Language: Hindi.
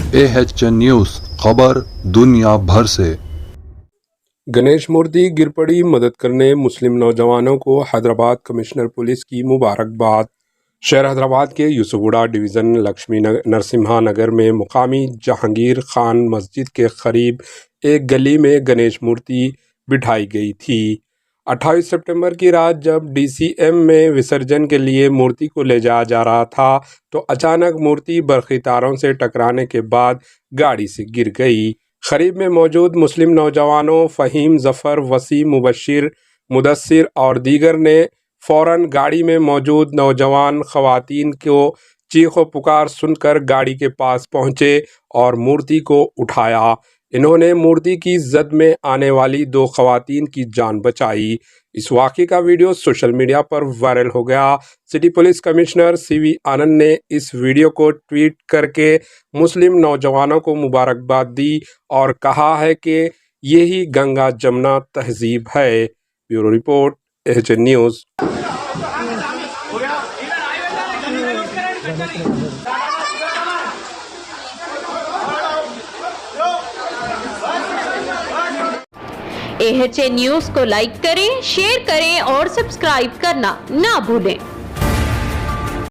AHN न्यूज़ खबर दुनिया भर से। गणेश मूर्ति गिर पड़ी, मदद करने मुस्लिम नौजवानों को हैदराबाद कमिश्नर पुलिस की मुबारकबाद। शहर हैदराबाद के यूसुफगुड़ा डिवीज़न लक्ष्मी नरसिम्हा नगर में मुकामी जहांगीर खान मस्जिद के करीब एक गली में गणेश मूर्ति बिठाई गई थी। 28 सितंबर की रात जब DCM में विसर्जन के लिए मूर्ति को ले जाया जा रहा था तो अचानक मूर्ति बरक़ी तारों से टकराने के बाद गाड़ी से गिर गई। करीब में मौजूद मुस्लिम नौजवानों फ़हीम, ज़फ़र, वसीम, मुबशिर, मुदस्सिर और दीगर ने फ़ौरन गाड़ी में मौजूद नौजवान ख़वातीन को चीखो पुकार सुनकर गाड़ी के पास पहुंचे और मूर्ति को उठाया। इन्होंने मूर्ति की जद में आने वाली 2 ख़वातीन की जान बचाई। इस वाक़े का वीडियो सोशल मीडिया पर वायरल हो गया। सिटी पुलिस कमिश्नर CV आनंद ने इस वीडियो को ट्वीट करके मुस्लिम नौजवानों को मुबारकबाद दी और कहा है कि यही गंगा जमुना तहजीब है। Bureau report, AHN news. AHN news को लाइक करें, शेयर करें और सब्सक्राइब करना ना भूलें।